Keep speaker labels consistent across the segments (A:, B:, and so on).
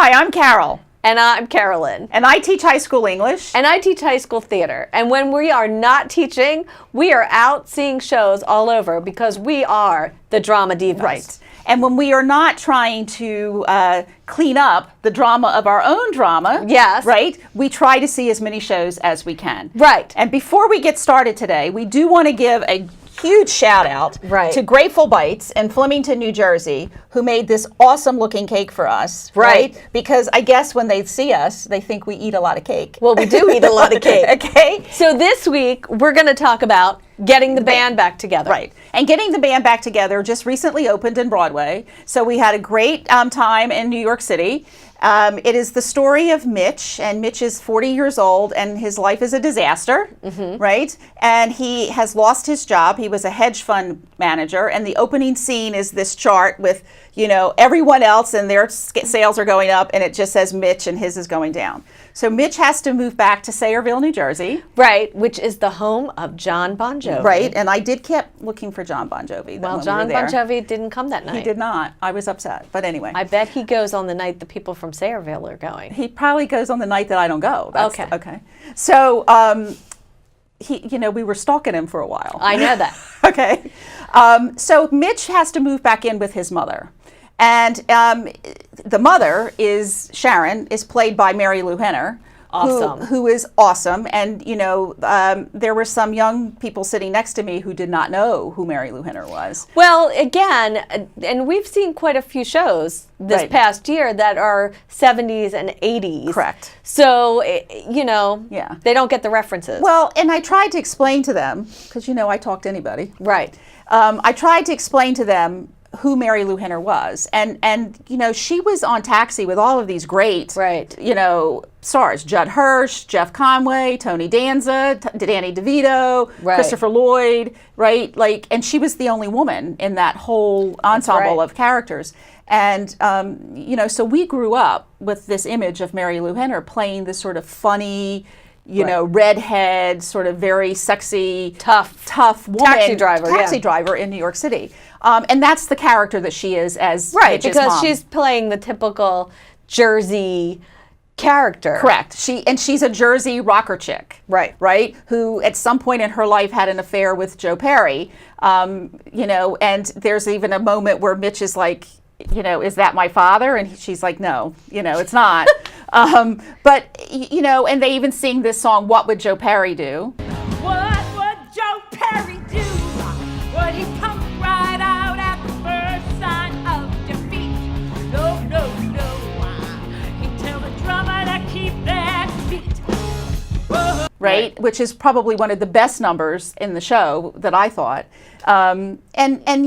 A: Hi, I'm Carol.
B: And I'm Carolyn.
A: And I teach high school English.
B: And I teach high school theater. And when we are not teaching, we are out seeing shows all over because we are the drama divas.
A: Right. And when we are not trying to clean up the drama of our own drama,
B: yes,
A: right, we try to see as many shows as we can.
B: Right.
A: And before we get started today, we do want to give a huge shout out to Grateful Bites in Flemington, New Jersey, who made this awesome looking cake for us. Right. Because I guess when they see us, they think we eat a lot of cake.
B: Well, we do eat a lot of cake.
A: Okay.
B: So this week, we're going to talk about getting the band back together.
A: Right. And getting the band back together just recently opened in Broadway. So we had a great time in New York City. It is the story of Mitch, and Mitch is 40 years old, and his life is a disaster, right? And he has lost his job. He was a hedge fund manager, and the opening scene is this chart with, you know, everyone else, and their sales are going up, and it just says Mitch, and his is going down. So Mitch has to move back to Sayreville, New Jersey.
B: Right, which is the home of John Bon Jovi.
A: Right, and I did keep looking for John Bon Jovi.
B: Well, John Bon Jovi didn't come that night.
A: He did not. I was upset, but anyway.
B: I bet he goes on the night the people from Sayreville are going.
A: He probably goes on the night that I don't go.
B: Okay.
A: Okay. So, we were stalking him for a while.
B: I know that.
A: Okay. So Mitch has to move back in with his mother. And the mother is, Sharon, is played by Mary Lou Henner.
B: Awesome.
A: Who is awesome. And, you know, there were some young people sitting next to me who did not know who Mary Lou Henner was.
B: Well, again, and we've seen quite a few shows this past year that are 70s and 80s.
A: Correct.
B: So, you know, they don't get the references.
A: Well, and I tried to explain to them, because, you know, I talk to anybody.
B: Right.
A: I tried to explain to them who Mary Lou Henner was. And you know, she was on Taxi with all of these great, you know, stars. Judd Hirsch, Jeff Conway, Tony Danza, Danny DeVito, Christopher Lloyd, right? Like, and she was the only woman in that whole ensemble of characters. And, you know, so we grew up with this image of Mary Lou Henner playing this sort of funny, you know, redhead, sort of very sexy, tough woman. Taxi driver in New York City. And that's the character that she is as Mitch's
B: because
A: mom.
B: She's playing the typical Jersey character.
A: Correct. She's a Jersey rocker chick. Right? Who at some point in her life had an affair with Joe Perry. You know, and there's even a moment where Mitch is like, you know, is that my father? And she's like, no, you know, it's not. But, you know, and they even sing this song, What Would Joe Perry Do?
C: What would Joe Perry do? Would he pump right out at the first sign of defeat? No, no, no. He'd tell the drummer to keep that beat. Whoa.
A: Right? Which is probably one of the best numbers in the show that I thought. And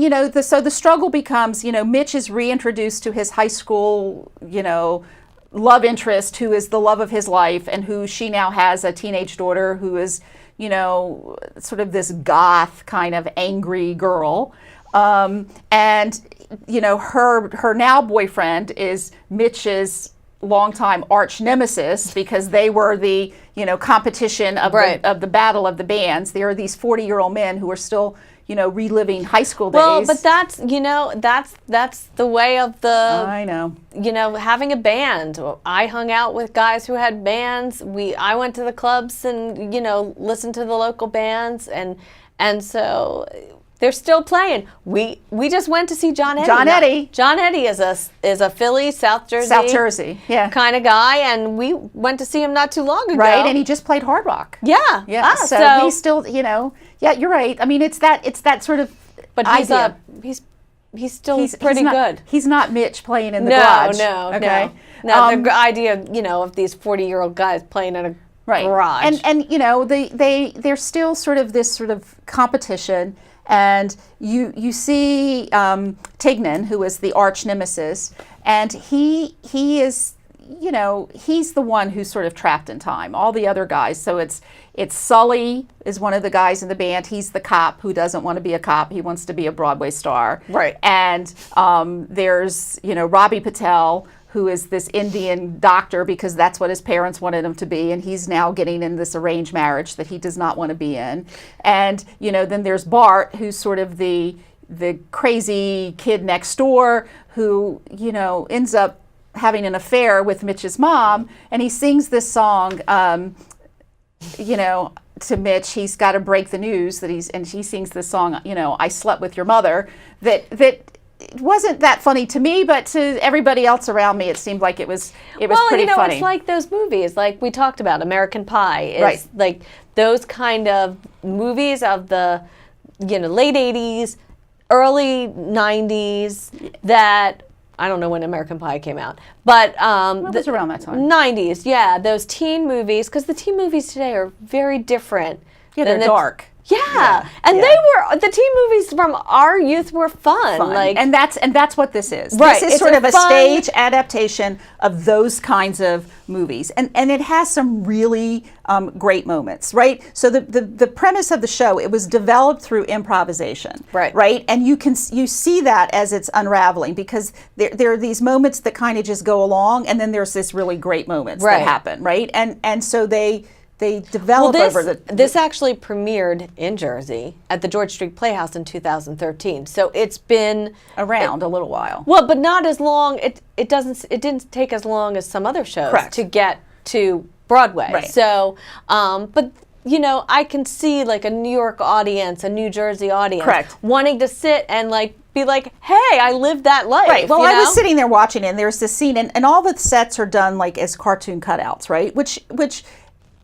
A: you know, so the struggle becomes, you know, Mitch is reintroduced to his high school, you know, love interest, who is the love of his life, and who she now has a teenage daughter who is, you know, sort of this goth kind of angry girl. And, you know, her now boyfriend is Mitch's longtime arch nemesis, because they were the, you know, competition of the battle of the bands. There are these 40-year-old men who are still, you know, reliving high school days.
B: Well, but that's, you know, that's the way of the,
A: I know,
B: you know, having a band. I hung out with guys who had bands. I went to the clubs and, you know, listened to the local bands, and so they're still playing. We just went to see John Eddie. John Eddie is a Philly, South Jersey, kind of guy, and we went to see him not too long ago.
A: Right, and he just played Hard Rock.
B: Yeah.
A: So he's still, you know, you're right. I mean, it's that sort of.
B: But he's still pretty good.
A: He's not Mitch playing in the garage.
B: No. The idea, you know, of these 40-year-old guys playing in a garage,
A: and you know, they're still sort of this sort of competition. And you see Tignan, who is the arch nemesis, and he is, you know, he's the one who's sort of trapped in time. All the other guys, so it's Sully is one of the guys in the band. He's the cop who doesn't want to be a cop. He wants to be a Broadway star.
B: Right.
A: And there's, you know, Robbie Patel, who is this Indian doctor because that's what his parents wanted him to be, and he's now getting in this arranged marriage that he does not want to be in. And, you know, then there's Bart, who's sort of the crazy kid next door who, you know, ends up having an affair with Mitch's mom, and he sings this song, you know, to Mitch. He's got to break the news that and he sings this song, you know, I slept with your mother, that it wasn't that funny to me, but to everybody else around me, it seemed like it was pretty funny.
B: It's like those movies, like we talked about, American Pie. It's
A: right.
B: like those kind of movies of the, you know, late 80s, early 90s that, I don't know when American Pie came out, but
A: It was around that time.
B: 90s, yeah, those teen movies, because the teen movies today are very different.
A: Yeah, they're dark.
B: Yeah, and
A: yeah.
B: they were, the teen movies from our youth were fun. Like,
A: and that's what this is.
B: Right,
A: This is sort of a stage adaptation of those kinds of movies, and it has some really great moments, right? So the premise of the show, it was developed through improvisation, right, and you see that as it's unraveling, because there are these moments that kind of just go along, and then there's this really great moments that happen, right, and so they develop over the...
B: This actually premiered in Jersey at the George Street Playhouse in 2013. So it's been
A: around a little while.
B: Well, but not as long. It didn't take as long as some other shows to get to Broadway.
A: Right.
B: So, but you know, I can see like a New York audience, a New Jersey audience, wanting to sit and like be like, hey, I lived that life.
A: Right. Well,
B: you know?
A: I was sitting there watching it, and there's this scene, and all the sets are done like as cartoon cutouts, right? Which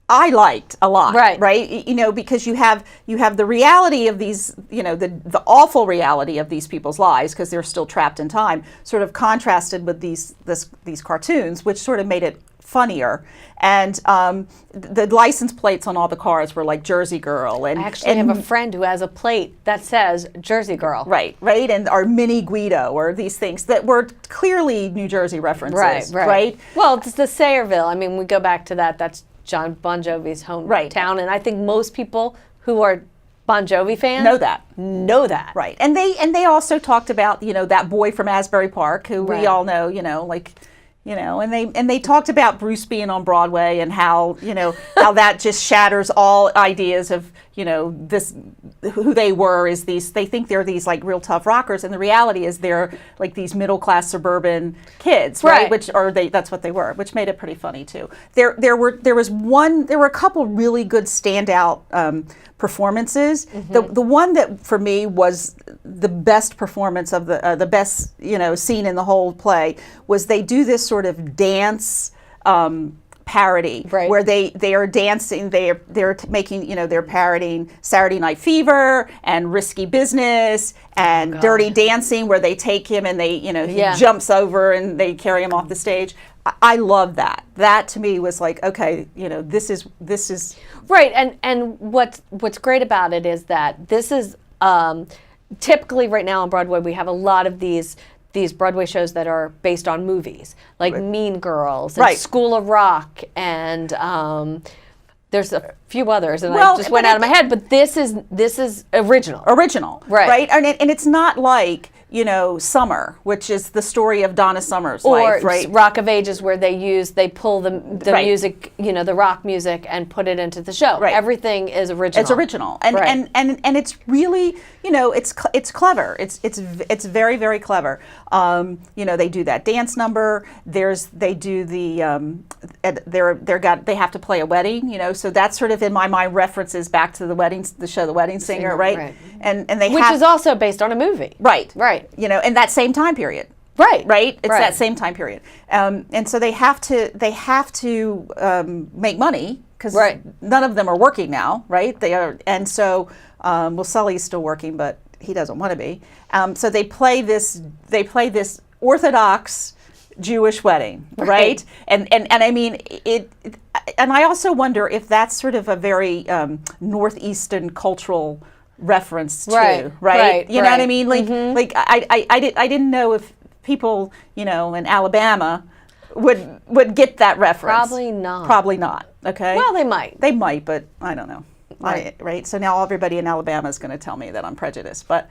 A: I liked a lot, right? You know, because you have the reality of these, you know, the awful reality of these people's lives, because they're still trapped in time, sort of contrasted with these cartoons, which sort of made it funnier. And the license plates on all the cars were like Jersey Girl, and
B: I actually have a friend who has a plate that says Jersey Girl.
A: Right, and our Mini Guido, or these things that were clearly New Jersey references, right?
B: Well, it's the Sayreville. I mean, we go back to that. That's John Bon Jovi's hometown, and I think most people who are Bon Jovi fans know that. Right, and they also talked about, you know, that boy from Asbury Park, who we all know, you know, like, you know, and they talked about Bruce being on Broadway, and how, you know, how that just shatters all ideas of, you know, this, who they were, is these, they think they're these like real tough rockers, and the reality is they're like these middle class suburban kids, right? That's what they were, which made it pretty funny too. There were a couple really good standout performances. The one that for me was the best performance of the best, you know, scene in the whole play was they do this sort of dance parody, where they are dancing, they're making, you know, they're parodying Saturday Night Fever and Risky Business and Dirty Dancing, where they take him and they, you know, he jumps over and they carry him off the stage. I love that. That to me was like, okay, you know, this is right. And what's great about it is that this is typically right now on Broadway we have a lot of these Broadway shows that are based on movies, like Mean Girls, and School of Rock, and there's a few others, and I just went out of my head. But this is original,
A: right? And it's not like, you know, Summer, which is the story of Donna Summer's life, right?
B: Rock of Ages, where they pull the music, you know, the rock music, and put it into the show. Right. Everything is original.
A: It's original, and it's really, you know, it's clever. It's very, very clever. You know, they do that dance number. They do the they have to play a wedding. You know, so that's sort of in my mind references back to the show The Wedding Singer, right? And they
B: which is also based on a movie,
A: right. You know, in that same time period. Right. It's that same time period. And so they have to make money, because none of them are working now, right? They are, and so well, Sully's still working, but he doesn't want to be. So they play this Orthodox Jewish wedding, right? And I mean it. And I also wonder if that's sort of a very northeastern cultural reference too, right? You know what I mean? Like, like I didn't know if people, you know, in Alabama would get that reference. Probably not. Okay.
B: Well, they might,
A: but I don't know. Right. So now everybody in Alabama is going to tell me that I'm prejudiced, but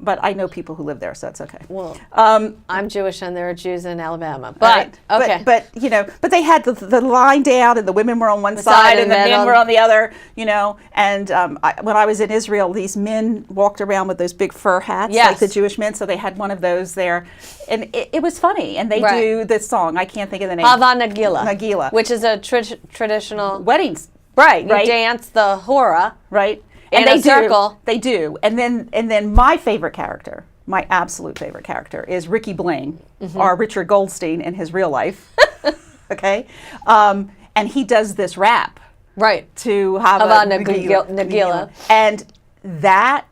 A: but I know people who live there, so it's okay.
B: Well, I'm Jewish and there are Jews in Alabama. But,
A: Right.
B: okay.
A: But you know, but they had the line down, and the women were on one side, and the men were on the other. You know, and when I was in Israel, these men walked around with those big fur hats, like the Jewish men. So they had one of those there, and it was funny. And they do this song. I can't think of the name.
B: Hava Nagila.
A: Nagila,
B: which is a traditional
A: weddings.
B: Right. You dance the hora.
A: Right.
B: In a circle.
A: They do. And then my favorite character, my absolute favorite character, is Ricky Bling, or Richard Goldstein in his real life. Okay? And he does this rap.
B: Right.
A: To Hava
B: Nagila.
A: And that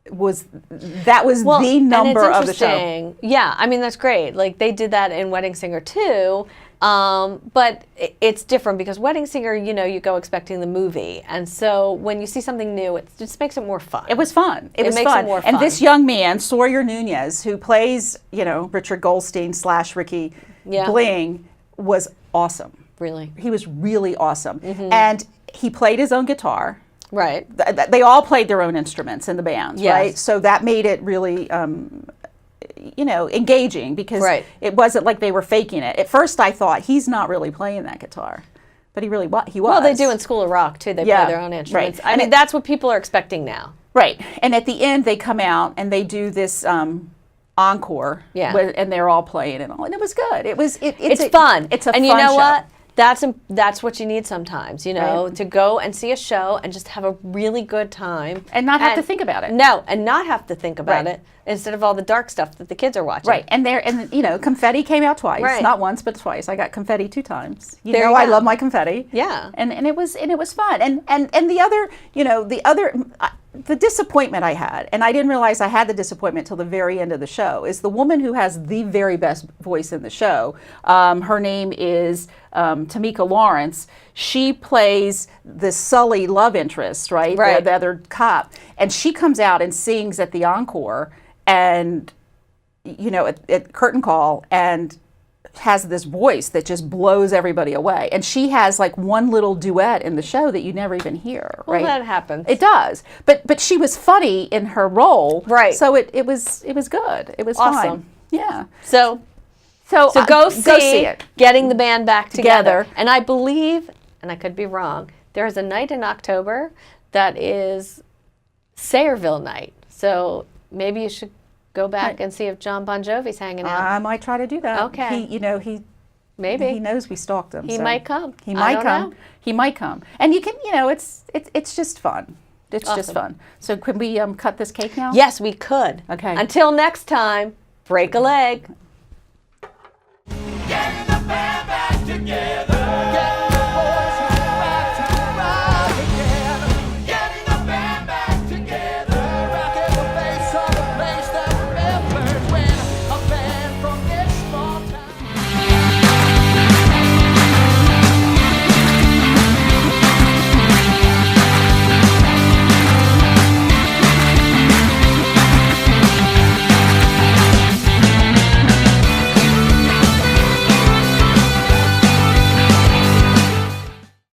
A: was the number of the show.
B: Yeah, I mean, that's great. Like, they did that in Wedding Singer too. But it's different because Wedding Singer, you know, you go expecting the movie. And so when you see something new, it just makes it more fun.
A: It was fun. It was
B: makes
A: fun.
B: It more fun.
A: And this young man, Sawyer Nunez, who plays, you know, Richard Goldstein / Ricky Bling, was awesome.
B: Really?
A: He was really awesome. And he played his own guitar.
B: Right.
A: They all played their own instruments in the band, right? So that made it really you know, engaging because it wasn't like they were faking it. At first I thought, he's not really playing that guitar. But he was.
B: Well, they do in School of Rock, too. They play their own instruments.
A: Right.
B: I mean, that's what people are expecting now.
A: Right. And at the end, they come out and they do this encore. And they're all playing and all. And it was good. It's
B: fun.
A: It's a
B: and
A: fun
B: you know
A: show.
B: what? That's what you need sometimes, you know, to go and see a show and just have a really good time.
A: And not have to think about it.
B: No, and not have to think about it instead of all the dark stuff that the kids are watching.
A: Right. And you know, confetti came out twice.
B: Right.
A: Not once, but twice. I got confetti 2 times. You
B: There
A: know,
B: you
A: I
B: go.
A: love my confetti.
B: Yeah.
A: And it was fun. And the other, you know, the disappointment I had, and I didn't realize I had the disappointment till the very end of the show, is the woman who has the very best voice in the show. Her name is Tamika Lawrence. She plays the Sully love interest, right? The other cop. And she comes out and sings at the encore and, you know, at curtain call, and has this voice that just blows everybody away. And she has like one little duet in the show that you never even hear, right?
B: Well, that happens.
A: It does. But she was funny in her role.
B: Right.
A: So it was good. It was
B: awesome.
A: fine. Yeah.
B: So go see it. Getting the band back together. And I believe, and I could be wrong, there is a night in October that is Sayreville night. So maybe you should go back and see if John Bon Jovi's hanging out.
A: I might try to do that.
B: Okay.
A: He knows we stalked him.
B: He
A: so
B: might come.
A: He might
B: I don't
A: come.
B: know.
A: He might come. And you can, you know, it's just fun. It's just
B: Awesome.
A: fun. So can we cut this cake now?
B: Yes, we could.
A: Okay.
B: Until next time, break a leg.